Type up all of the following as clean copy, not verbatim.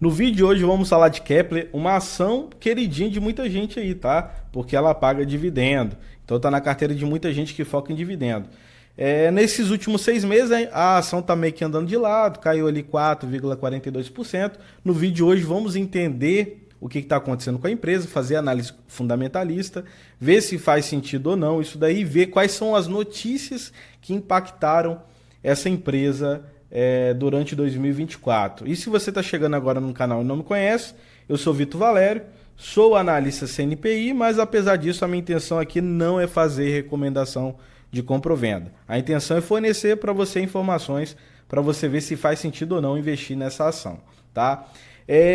No vídeo de hoje vamos falar de Kepler, uma ação queridinha de muita gente aí, tá? Porque ela paga dividendo. Então tá na carteira de muita gente que foca em dividendo. Nesses últimos 6 meses a ação tá meio que andando de lado, caiu ali 4,42%. No vídeo de hoje vamos entender o que está acontecendo com a empresa, fazer análise fundamentalista, ver se faz sentido ou não isso daí, ver quais são as notícias que impactaram essa empresa durante 2024. E se você está chegando agora no canal e não me conhece, eu sou Vitor Valério, sou analista CNPI, mas apesar disso a minha intenção aqui não é fazer recomendação de compra ou venda. A intenção é fornecer para você informações para você ver se faz sentido ou não investir nessa ação, tá?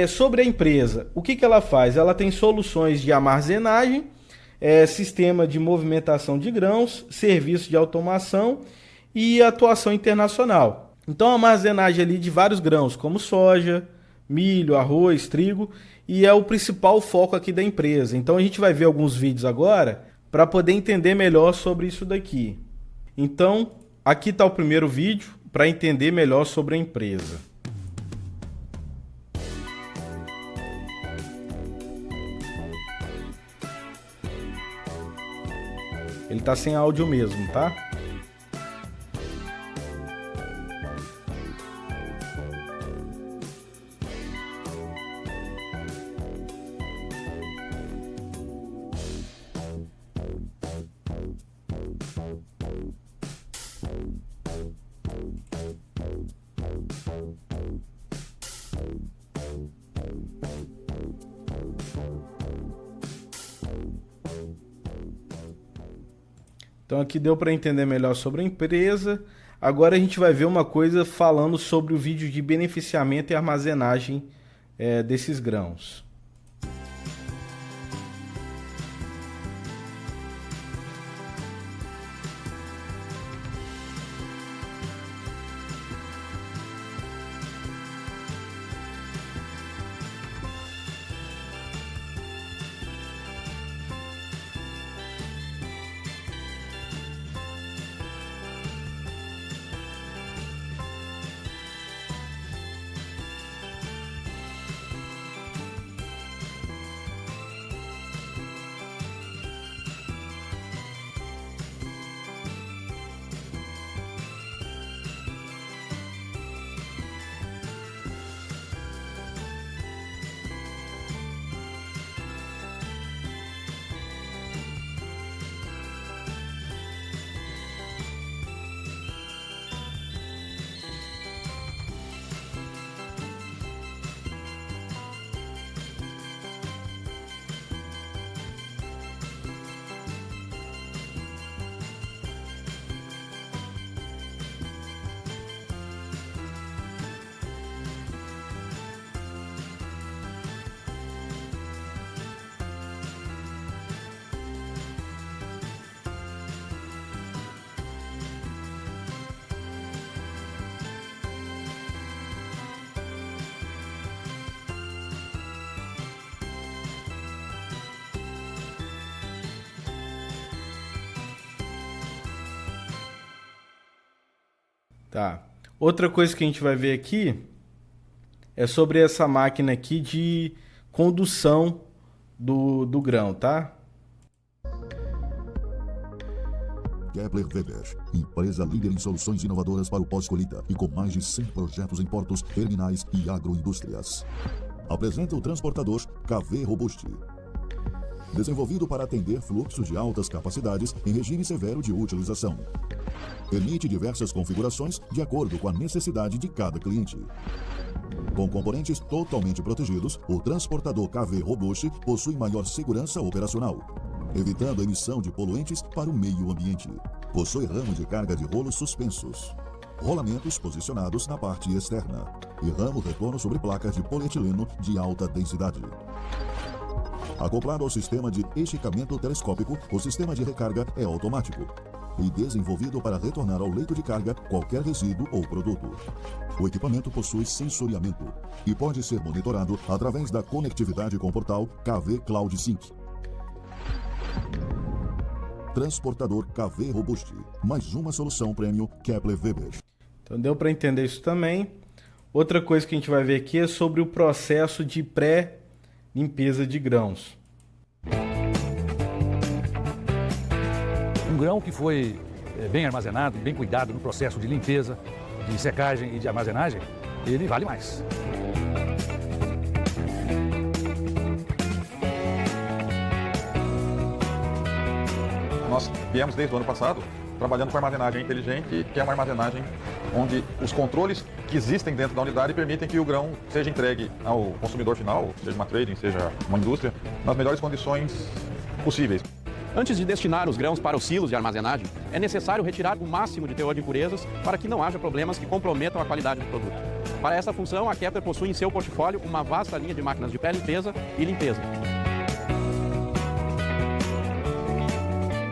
Sobre a empresa, o que ela faz? Ela tem soluções de armazenagem, sistema de movimentação de grãos, serviço de automação e atuação internacional. Então, a armazenagem ali de vários grãos, como soja, milho, arroz, trigo, e é o principal foco aqui da empresa. Então, a gente vai ver alguns vídeos agora para poder entender melhor sobre isso daqui. Então, aqui está o primeiro vídeo para entender melhor sobre a empresa. Ele está sem áudio mesmo, tá? Então aqui deu para entender melhor sobre a empresa. Agora a gente vai ver uma coisa falando sobre o vídeo de beneficiamento e armazenagem desses grãos. Tá. Outra coisa que a gente vai ver aqui é sobre essa máquina aqui de condução do grão, tá? Kepler Weber, empresa líder em soluções inovadoras para o pós-colheita e com mais de 100 projetos em portos, terminais e agroindústrias. Apresenta o transportador KV Robust, desenvolvido para atender fluxos de altas capacidades em regime severo de utilização. Permite diversas configurações de acordo com a necessidade de cada cliente. Com componentes totalmente protegidos, o transportador KV Robust possui maior segurança operacional, evitando a emissão de poluentes para o meio ambiente. Possui ramo de carga de rolos suspensos, rolamentos posicionados na parte externa e ramo retorno sobre placas de polietileno de alta densidade. Acoplado ao sistema de esticamento telescópico, o sistema de recarga é automático e desenvolvido para retornar ao leito de carga qualquer resíduo ou produto. O equipamento possui sensoriamento e pode ser monitorado através da conectividade com o portal KV Cloud Sync. Transportador KV Robust, mais uma solução premium Kepler Weber. Então deu para entender isso também. Outra coisa que a gente vai ver aqui é sobre o processo de pré-limpeza de grãos. Um grão que foi bem armazenado, bem cuidado no processo de limpeza, de secagem e de armazenagem, ele vale mais. Nós viemos desde o ano passado trabalhando com armazenagem inteligente, que é uma armazenagem onde os controles que existem dentro da unidade permitem que o grão seja entregue ao consumidor final, seja uma trading, seja uma indústria, nas melhores condições possíveis. Antes de destinar os grãos para os silos de armazenagem, é necessário retirar o máximo de teor de impurezas para que não haja problemas que comprometam a qualidade do produto. Para essa função, a Kepler possui em seu portfólio uma vasta linha de máquinas de pré-limpeza e limpeza.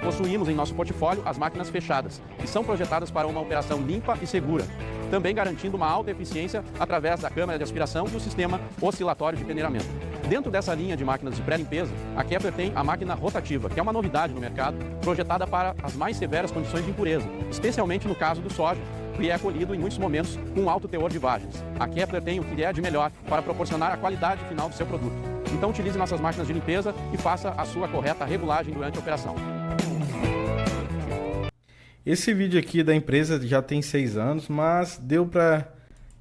Possuímos em nosso portfólio as máquinas fechadas, que são projetadas para uma operação limpa e segura, também garantindo uma alta eficiência através da câmara de aspiração e o sistema oscilatório de peneiramento. Dentro dessa linha de máquinas de pré-limpeza, a Kepler tem a máquina rotativa, que é uma novidade no mercado, projetada para as mais severas condições de impureza, especialmente no caso do soja, que é colhido em muitos momentos com alto teor de vagens. A Kepler tem o que é de melhor para proporcionar a qualidade final do seu produto. Então utilize nossas máquinas de limpeza e faça a sua correta regulagem durante a operação. Esse vídeo aqui da empresa já tem 6 anos, mas deu para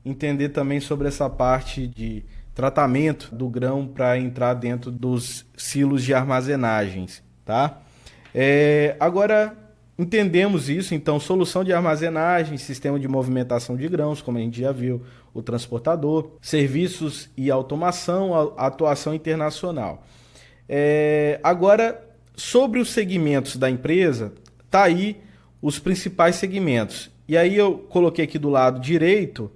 entender também sobre essa parte de tratamento do grão para entrar dentro dos silos de armazenagens, tá? Agora entendemos isso, então solução de armazenagem, sistema de movimentação de grãos, como a gente já viu, o transportador, serviços e automação, atuação internacional. Agora, sobre os segmentos da empresa, tá aí os principais segmentos. E aí eu coloquei aqui do lado direito,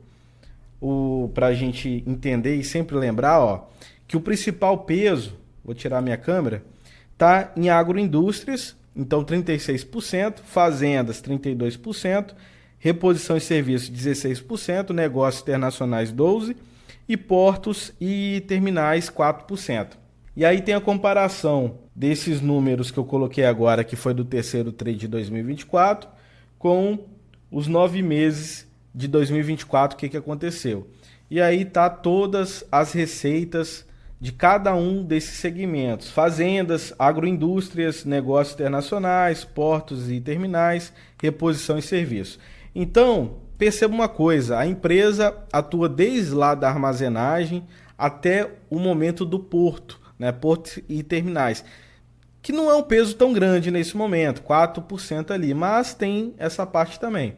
para a gente entender e sempre lembrar, ó, que o principal peso, vou tirar minha câmera, está em agroindústrias, então 36%, fazendas 32%, reposição e serviços 16%, negócios internacionais 12% e portos e terminais 4%. E aí tem a comparação desses números que eu coloquei agora, que foi do terceiro TRI de 2024, com os 9 meses de 2024, o que aconteceu. E aí tá todas as receitas de cada um desses segmentos. Fazendas, agroindústrias, negócios internacionais, portos e terminais, reposição e serviço. Então, perceba uma coisa, a empresa atua desde lá da armazenagem até o momento do porto, né, portos e terminais, que não é um peso tão grande nesse momento, 4% ali, mas tem essa parte também.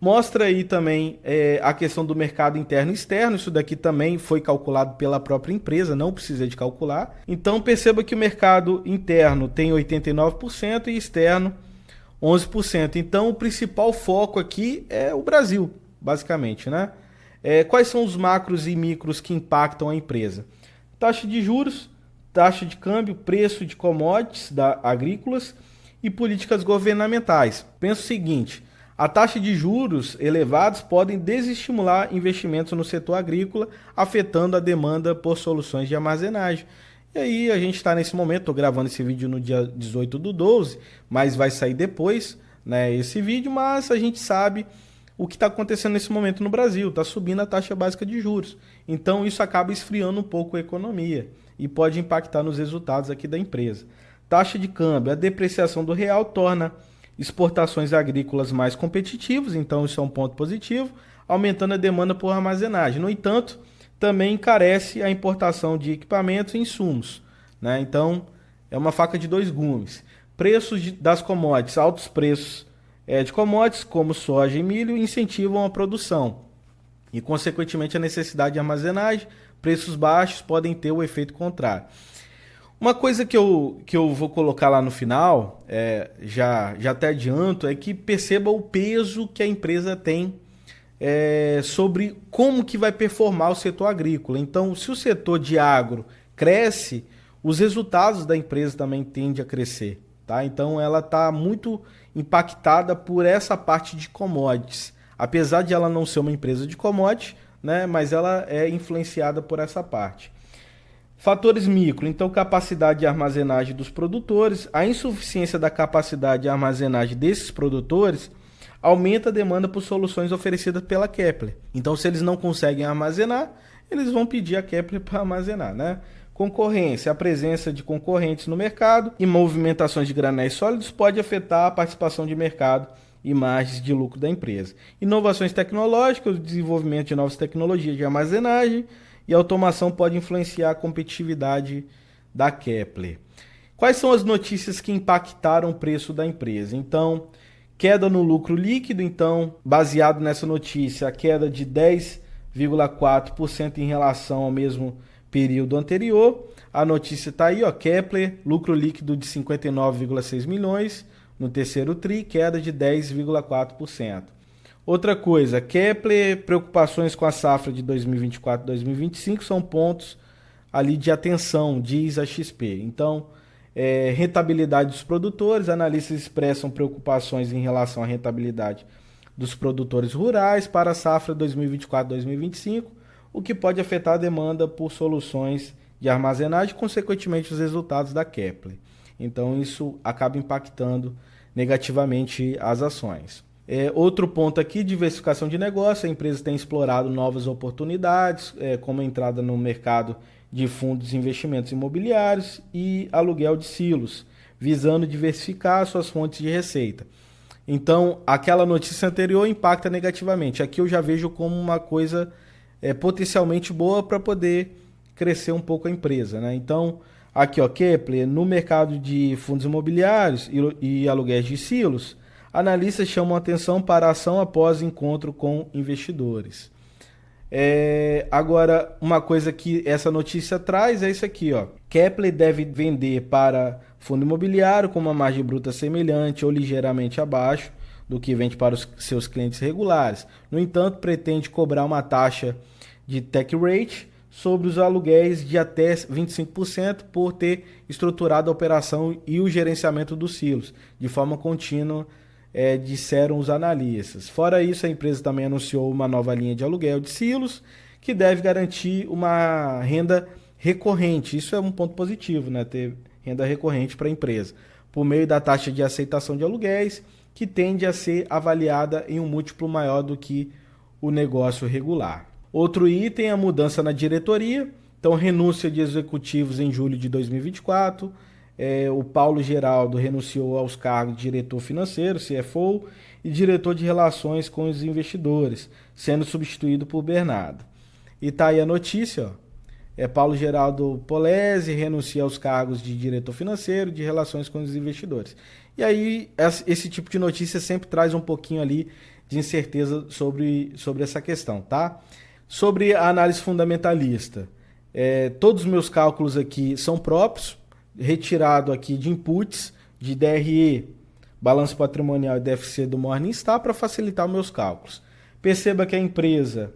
Mostra aí também a questão do mercado interno e externo, isso daqui também foi calculado pela própria empresa, não precisa de calcular. Então perceba que o mercado interno tem 89% e externo 11%. Então o principal foco aqui é o Brasil, basicamente, né? Quais são os macros e micros que impactam a empresa? Taxa de juros, taxa de câmbio, preço de commodities agrícolas e políticas governamentais. Pensa o seguinte, a taxa de juros elevados podem desestimular investimentos no setor agrícola, afetando a demanda por soluções de armazenagem. E aí a gente está nesse momento, estou gravando esse vídeo no dia 18/12, mas vai sair depois, né, esse vídeo, mas a gente sabe o que está acontecendo nesse momento no Brasil, está subindo a taxa básica de juros. Então isso acaba esfriando um pouco a economia e pode impactar nos resultados aqui da empresa. Taxa de câmbio, a depreciação do real torna exportações agrícolas mais competitivas, então isso é um ponto positivo, aumentando a demanda por armazenagem. No entanto, também encarece a importação de equipamentos e insumos, né? Então é uma faca de dois gumes. Preços das commodities, altos preços de commodities como soja e milho incentivam a produção e, consequentemente, a necessidade de armazenagem. Preços baixos podem ter o efeito contrário. Uma coisa que eu vou colocar lá no final, já até adianto, é que perceba o peso que a empresa tem sobre como que vai performar o setor agrícola. Então, se o setor de agro cresce, os resultados da empresa também tendem a crescer, tá? Então, ela está muito impactada por essa parte de commodities. Apesar de ela não ser uma empresa de commodities, né, mas ela é influenciada por essa parte. Fatores micro, então capacidade de armazenagem dos produtores, a insuficiência da capacidade de armazenagem desses produtores aumenta a demanda por soluções oferecidas pela Kepler. Então, se eles não conseguem armazenar, eles vão pedir a Kepler para armazenar, né? Concorrência. A presença de concorrentes no mercado e movimentações de granéis sólidos pode afetar a participação de mercado e margens de lucro da empresa. Inovações tecnológicas, o desenvolvimento de novas tecnologias de armazenagem e automação pode influenciar a competitividade da Kepler. Quais são as notícias que impactaram o preço da empresa? Então, queda no lucro líquido. Então, baseado nessa notícia, a queda de 10,4% em relação ao mesmo período anterior. A notícia está aí, ó, Kepler, lucro líquido de 59,6 milhões no terceiro TRI, queda de 10,4%. Outra coisa, Kepler, preocupações com a safra de 2024-2025 são pontos ali de atenção, diz a XP. Então, rentabilidade dos produtores, analistas expressam preocupações em relação à rentabilidade dos produtores rurais para a safra 2024-2025, o que pode afetar a demanda por soluções de armazenagem e, consequentemente, os resultados da Kepler. Então, isso acaba impactando negativamente as ações. Outro ponto aqui, diversificação de negócio. A empresa tem explorado novas oportunidades, como a entrada no mercado de fundos de investimentos imobiliários e aluguel de silos, visando diversificar suas fontes de receita. Então, aquela notícia anterior impacta negativamente. Aqui eu já vejo como uma coisa potencialmente boa para poder crescer um pouco a empresa, né? Então, aqui, ó, Kepler, no mercado de fundos imobiliários e aluguéis de silos, analistas chamam atenção para a ação após encontro com investidores. Agora, uma coisa que essa notícia traz é isso aqui, ó. Kepler deve vender para fundo imobiliário com uma margem bruta semelhante ou ligeiramente abaixo do que vende para os seus clientes regulares. No entanto, pretende cobrar uma taxa de take rate sobre os aluguéis de até 25% por ter estruturado a operação e o gerenciamento dos silos de forma contínua, disseram os analistas. Fora isso, a empresa também anunciou uma nova linha de aluguel de silos que deve garantir uma renda recorrente. Isso é um ponto positivo, né? Ter renda recorrente para a empresa, por meio da taxa de aceitação de aluguéis, que tende a ser avaliada em um múltiplo maior do que o negócio regular. Outro item é a mudança na diretoria. Então, renúncia de executivos em julho de 2024. O Paulo Geraldo renunciou aos cargos de diretor financeiro, CFO, e diretor de relações com os investidores, sendo substituído por Bernardo. E tá aí a notícia, ó. Paulo Geraldo Polese renuncia aos cargos de diretor financeiro, de relações com os investidores. E aí, esse tipo de notícia sempre traz um pouquinho ali de incerteza sobre essa questão, tá? Sobre a análise fundamentalista, todos os meus cálculos aqui são próprios, retirado aqui de inputs de DRE, balanço patrimonial e DFC do Morningstar para facilitar os meus cálculos. Perceba que a empresa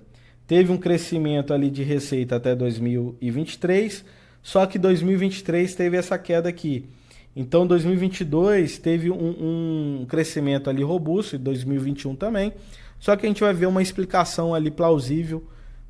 teve um crescimento ali de receita até 2023, só que 2023 teve essa queda aqui. Então, 2022 teve um crescimento ali robusto, e 2021 também, só que a gente vai ver uma explicação ali plausível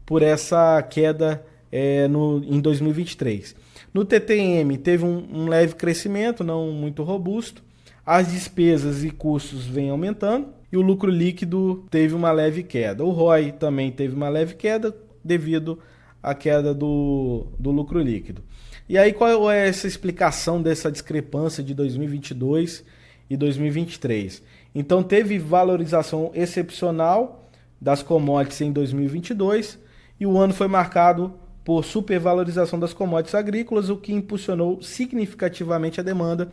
por essa queda em 2023. No TTM teve um leve crescimento, não muito robusto. As despesas e custos vêm aumentando e o lucro líquido teve uma leve queda. O ROI também teve uma leve queda devido à queda do lucro líquido. E aí qual é essa explicação dessa discrepância de 2022 e 2023? Então teve valorização excepcional das commodities em 2022 e o ano foi marcado por supervalorização das commodities agrícolas, o que impulsionou significativamente a demanda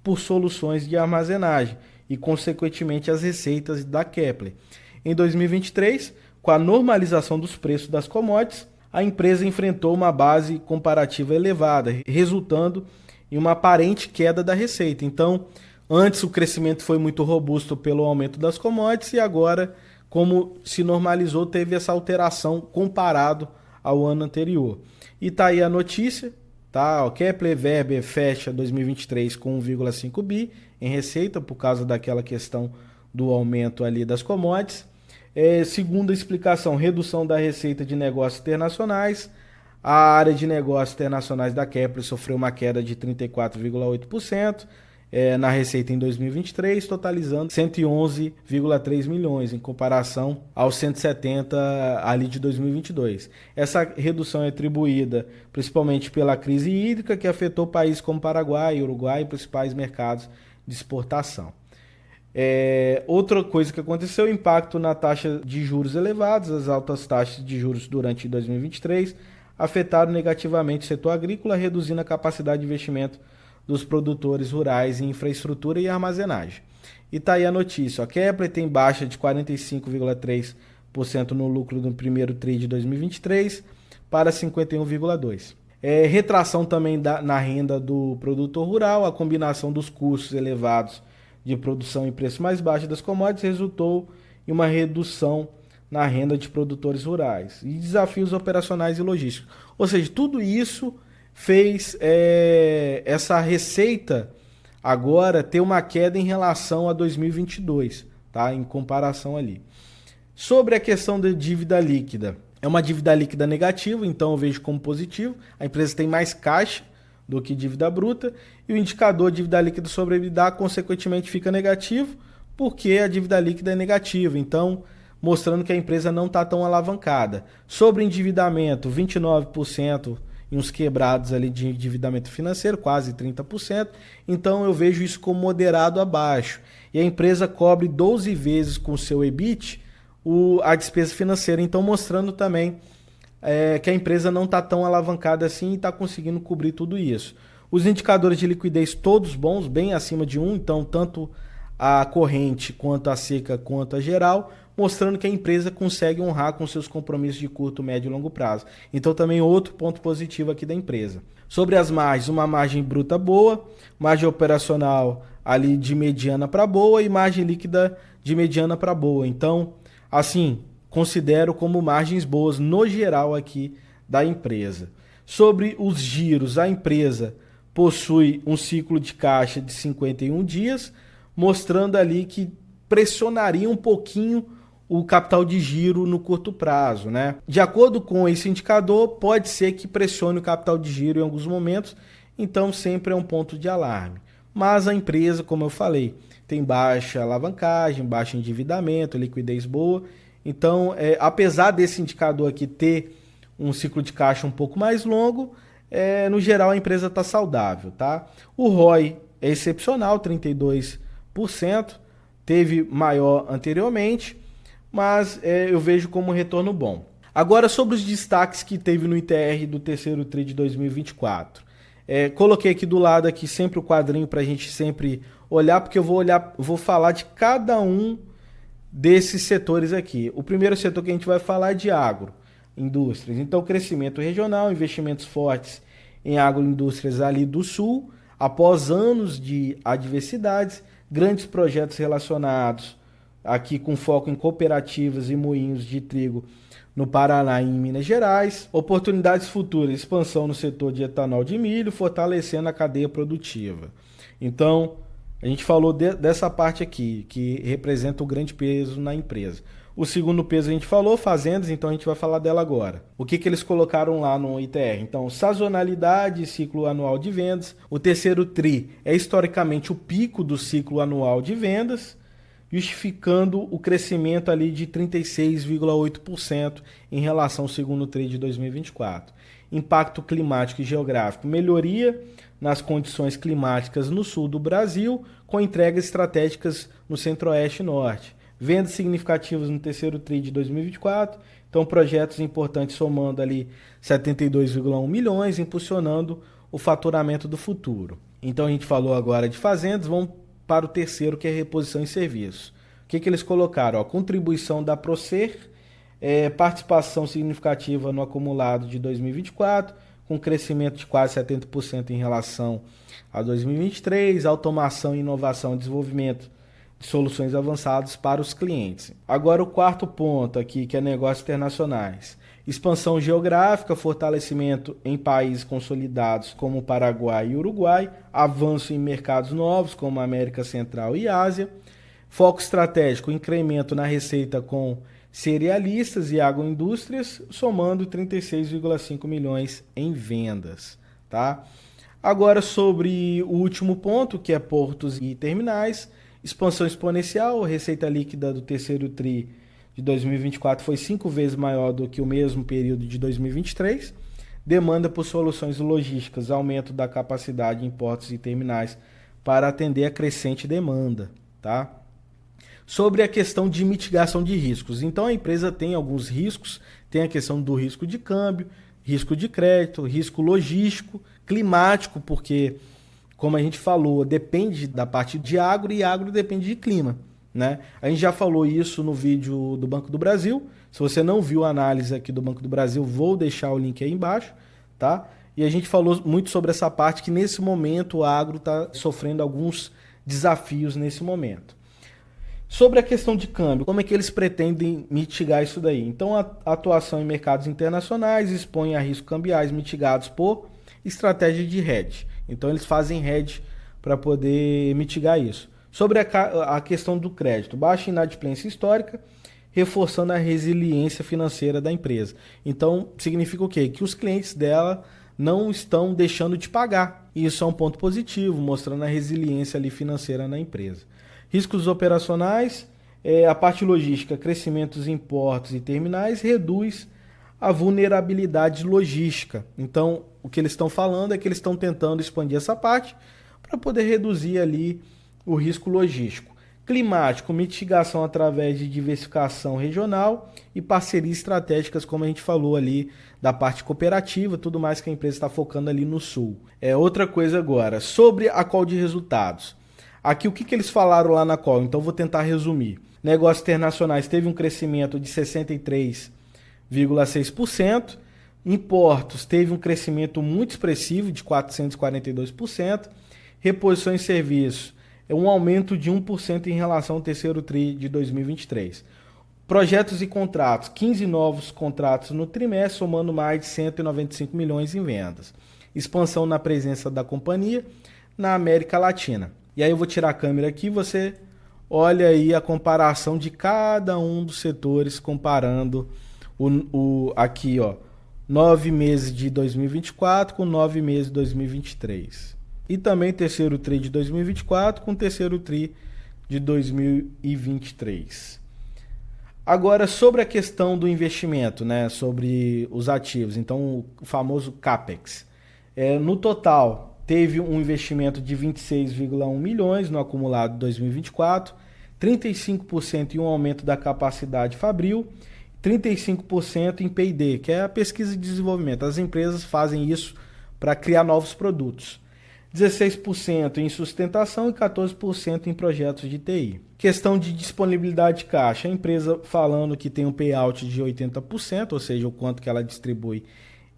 por soluções de armazenagem e, consequentemente, as receitas da Kepler. Em 2023, com a normalização dos preços das commodities, a empresa enfrentou uma base comparativa elevada, resultando em uma aparente queda da receita. Então, antes o crescimento foi muito robusto pelo aumento das commodities e agora, como se normalizou, teve essa alteração comparado ao ano anterior. E tá aí a notícia, tá? O Kepler Weber fecha 2023 com 1,5 bi em receita por causa daquela questão do aumento ali das commodities. Segunda explicação, redução da receita de negócios internacionais. A área de negócios internacionais da Kepler sofreu uma queda de 34,8%. na receita em 2023, totalizando 111,3 milhões, em comparação aos 170 ali de 2022. Essa redução é atribuída principalmente pela crise hídrica, que afetou países como Paraguai e Uruguai, principais mercados de exportação. Outra coisa que aconteceu, o impacto na taxa de juros elevados. As altas taxas de juros durante 2023 afetaram negativamente o setor agrícola, reduzindo a capacidade de investimento dos produtores rurais em infraestrutura e armazenagem. E tá aí a notícia, a Kepler tem baixa de 45,3% no lucro no primeiro TRI de 2023 para 51,2%. Retração também na renda do produtor rural, a combinação dos custos elevados de produção e preço mais baixo das commodities resultou em uma redução na renda de produtores rurais e desafios operacionais e logísticos. Ou seja, tudo isso fez essa receita agora ter uma queda em relação a 2022, tá? Em comparação ali. Sobre a questão da dívida líquida, é uma dívida líquida negativa, então eu vejo como positivo. A empresa tem mais caixa do que dívida bruta e o indicador dívida líquida sobre EBITDA consequentemente fica negativo porque a dívida líquida é negativa, então mostrando que a empresa não está tão alavancada. Sobre endividamento, 29% em uns quebrados ali de endividamento financeiro, quase 30%, então eu vejo isso como moderado abaixo. E a empresa cobre 12 vezes com o seu EBIT a despesa financeira, então mostrando também que a empresa não está tão alavancada assim e está conseguindo cobrir tudo isso. Os indicadores de liquidez todos bons, bem acima de 1, então tanto a corrente quanto a seca quanto a geral, mostrando que a empresa consegue honrar com seus compromissos de curto, médio e longo prazo. Então também outro ponto positivo aqui da empresa. Sobre as margens, uma margem bruta boa, margem operacional ali de mediana para boa e margem líquida de mediana para boa. Então, assim, considero como margens boas no geral aqui da empresa. Sobre os giros, a empresa possui um ciclo de caixa de 51 dias, mostrando ali que pressionaria um pouquinho o capital de giro no curto prazo, né? De acordo com esse indicador, pode ser que pressione o capital de giro em alguns momentos, então sempre é um ponto de alarme. Mas a empresa, como eu falei, tem baixa alavancagem, baixo endividamento, liquidez boa. Então, apesar desse indicador aqui ter um ciclo de caixa um pouco mais longo, no geral a empresa está saudável, tá? O ROI é excepcional, 32%, teve maior anteriormente, mas eu vejo como um retorno bom. Agora sobre os destaques que teve no ITR do terceiro TRI de 2024. Coloquei aqui do lado aqui sempre o quadrinho para a gente sempre olhar, porque eu vou falar de cada um desses setores aqui. O primeiro setor que a gente vai falar é de agro, indústrias. Então, crescimento regional, investimentos fortes em agroindústrias ali do sul, após anos de adversidades, grandes projetos relacionados aqui com foco em cooperativas e moinhos de trigo no Paraná e em Minas Gerais, oportunidades futuras, expansão no setor de etanol de milho, fortalecendo a cadeia produtiva. Então, a gente falou dessa parte aqui, que representa o grande peso na empresa. O segundo peso a gente falou, fazendas, então a gente vai falar dela agora. O que eles colocaram lá no ITR? Então, sazonalidade, ciclo anual de vendas. O terceiro TRI é historicamente o pico do ciclo anual de vendas, justificando o crescimento ali de 36,8% em relação ao segundo TRI de 2024. Impacto climático e geográfico, melhoria nas condições climáticas no sul do Brasil, com entregas estratégicas no centro-oeste e norte. Vendas significativas no terceiro TRI de 2024, então projetos importantes somando ali 72,1 milhões, impulsionando o faturamento do futuro. Então a gente falou agora de fazendas, vamos para o terceiro, que é reposição em serviço. O que eles colocaram? Contribuição da Procer, participação significativa no acumulado de 2024, com crescimento de quase 70% em relação a 2023, automação, inovação e desenvolvimento de soluções avançadas para os clientes. Agora o quarto ponto aqui, que é negócios internacionais. Expansão geográfica, fortalecimento em países consolidados como o Paraguai e Uruguai, avanço em mercados novos como a América Central e Ásia, foco estratégico, incremento na receita com cerealistas e agroindústrias, somando 36,5 milhões em vendas, tá? Agora sobre o último ponto, que é portos e terminais, expansão exponencial, receita líquida do terceiro TRI de 2024 foi 5 vezes maior do que o mesmo período de 2023. Demanda por soluções logísticas, aumento da capacidade em portos e terminais para atender a crescente demanda, tá? Sobre a questão de mitigação de riscos. Então a empresa tem alguns riscos, tem a questão do risco de câmbio, risco de crédito, risco logístico, climático, porque, como a gente falou, depende da parte de agro e agro depende de clima, né? A gente já falou isso no vídeo do Banco do Brasil. Se você não viu a análise aqui do Banco do Brasil, vou deixar o link aí embaixo, tá? E a gente falou muito sobre essa parte que nesse momento o agro está sofrendo alguns desafios nesse momento. Sobre a questão de câmbio, como é que eles pretendem mitigar isso daí? Então, a atuação em mercados internacionais expõe a riscos cambiais mitigados por estratégia de hedge. Então, eles fazem hedge para poder mitigar isso. Sobre a questão do crédito, baixa inadimplência histórica, reforçando a resiliência financeira da empresa. Então, significa o quê? Que os clientes dela não estão deixando de pagar. E isso é um ponto positivo, mostrando a resiliência ali financeira na empresa. Riscos operacionais, a parte logística, crescimentos em portos e terminais, reduz a vulnerabilidade logística. Então, o que eles estão falando é que eles estão tentando expandir essa parte para poder reduzir ali o risco logístico. Climático, mitigação através de diversificação regional e parcerias estratégicas, como a gente falou ali, da parte cooperativa, tudo mais que a empresa está focando ali no sul. Outra coisa agora, sobre a call de resultados. Aqui o que eles falaram lá na call, então vou tentar resumir. Negócios internacionais teve um crescimento de 63,6%, em portos teve um crescimento muito expressivo de 442%, reposição em serviços um aumento de 1% em relação ao terceiro TRI de 2023. Projetos e contratos, 15 novos contratos no trimestre, somando mais de 195 milhões em vendas. Expansão na presença da companhia na América Latina. E aí eu vou tirar a câmera aqui, você olha aí a comparação de cada um dos setores, comparando aqui, ó, 9 meses de 2024 com 9 meses de 2023. E também terceiro TRI de 2024 com terceiro TRI de 2023. Agora, sobre a questão do investimento, né, sobre os ativos, então o famoso CAPEX. No total, teve um investimento de 26,1 milhões no acumulado de 2024, 35% em um aumento da capacidade fabril, 35% em P&D, que é a pesquisa e desenvolvimento. As empresas fazem isso para criar novos produtos. 16% em sustentação e 14% em projetos de TI. Questão de disponibilidade de caixa. A empresa falando que tem um payout de 80%, ou seja, o quanto que ela distribui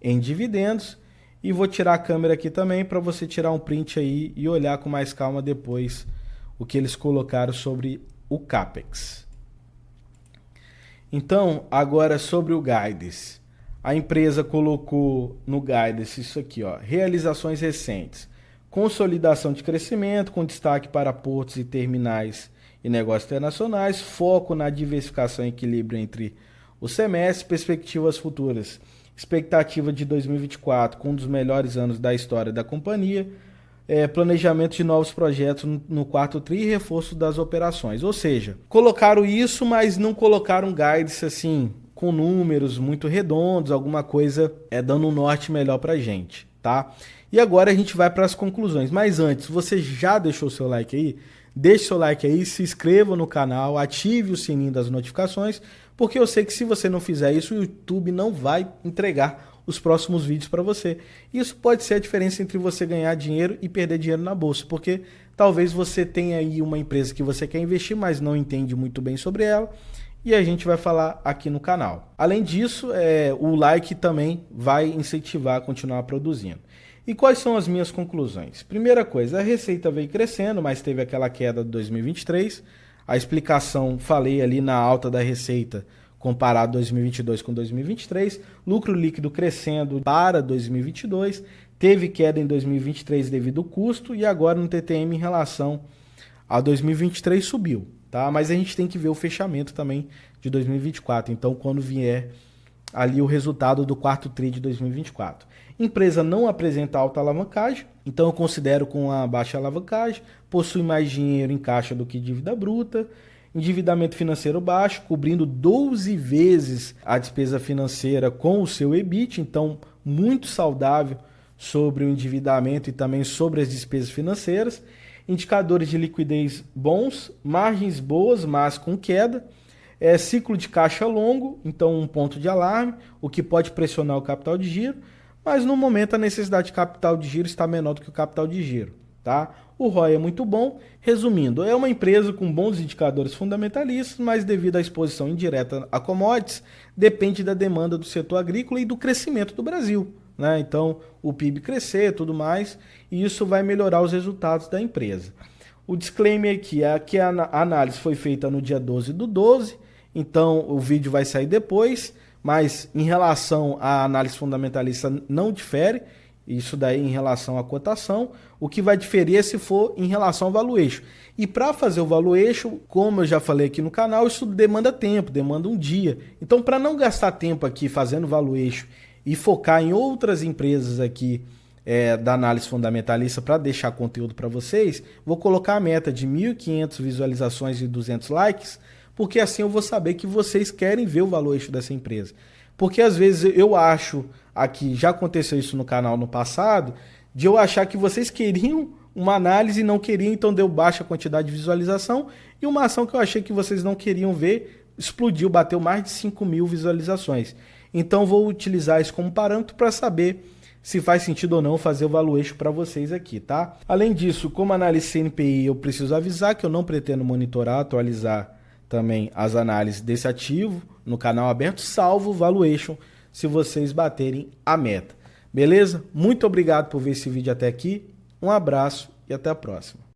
em dividendos. E vou tirar a câmera aqui também para você tirar um print aí e olhar com mais calma depois o que eles colocaram sobre o CAPEX. Então, agora sobre o Guidance. A empresa colocou no Guidance isso aqui, ó, realizações recentes. Consolidação de crescimento, com destaque para portos e terminais e negócios internacionais, foco na diversificação e equilíbrio entre os semestres, perspectivas futuras. Expectativa de 2024 com um dos melhores anos da história da companhia, planejamento de novos projetos no quarto TRI e reforço das operações. Ou seja, colocaram isso, mas não colocaram guidance assim, com números muito redondos, alguma coisa dando um norte melhor para a gente, tá? E agora a gente vai para as conclusões. Mas antes, você já deixou seu like aí? Deixe seu like aí, se inscreva no canal, ative o sininho das notificações, porque eu sei que se você não fizer isso, o YouTube não vai entregar os próximos vídeos para você. Isso pode ser a diferença entre você ganhar dinheiro e perder dinheiro na bolsa, porque talvez você tenha aí uma empresa que você quer investir, mas não entende muito bem sobre ela, e a gente vai falar aqui no canal. Além disso, o like também vai incentivar a continuar produzindo. E quais são as minhas conclusões? Primeira coisa, a receita veio crescendo, mas teve aquela queda de 2023. A explicação, falei ali na alta da receita, comparado 2022 com 2023. Lucro líquido crescendo para 2022. Teve queda em 2023 devido ao custo e agora no TTM em relação a 2023 subiu, tá? Mas a gente tem que ver o fechamento também de 2024. Então, quando vier ali o resultado do quarto TRI de 2024. Empresa não apresenta alta alavancagem, então eu considero com a baixa alavancagem, possui mais dinheiro em caixa do que dívida bruta, endividamento financeiro baixo, cobrindo 12 vezes a despesa financeira com o seu EBIT, então muito saudável sobre o endividamento e também sobre as despesas financeiras. Indicadores de liquidez bons, margens boas, mas com queda, ciclo de caixa longo, então um ponto de alarme, o que pode pressionar o capital de giro, mas no momento a necessidade de capital de giro está menor do que o capital de giro, tá? O ROI é muito bom. Resumindo, é uma empresa com bons indicadores fundamentalistas, mas devido à exposição indireta a commodities, depende da demanda do setor agrícola e do crescimento do Brasil, né? Então, o PIB crescer e tudo mais, e isso vai melhorar os resultados da empresa. O disclaimer aqui é que a análise foi feita no dia 12/12, então o vídeo vai sair depois, mas em relação à análise fundamentalista não difere, isso daí em relação à cotação. O que vai diferir é se for em relação ao valuation. E para fazer o valuation, como eu já falei aqui no canal, isso demanda tempo, demanda um dia. Então, para não gastar tempo aqui fazendo valuation e focar em outras empresas aqui da análise fundamentalista para deixar conteúdo para vocês, vou colocar a meta de 1.500 visualizações e 200 likes, porque assim eu vou saber que vocês querem ver o valuation dessa empresa. Porque às vezes eu acho, aqui já aconteceu isso no canal no passado, de eu achar que vocês queriam uma análise e não queriam, então deu baixa quantidade de visualização, e uma ação que eu achei que vocês não queriam ver, explodiu, bateu mais de 5.000 visualizações. Então vou utilizar isso como parâmetro para saber se faz sentido ou não fazer o valuation para vocês aqui, tá? Além disso, como análise CNPI, eu preciso avisar que eu não pretendo monitorar, atualizar também as análises desse ativo no canal aberto, salvo valuation, se vocês baterem a meta. Beleza? Muito obrigado por ver esse vídeo até aqui. Um abraço e até a próxima.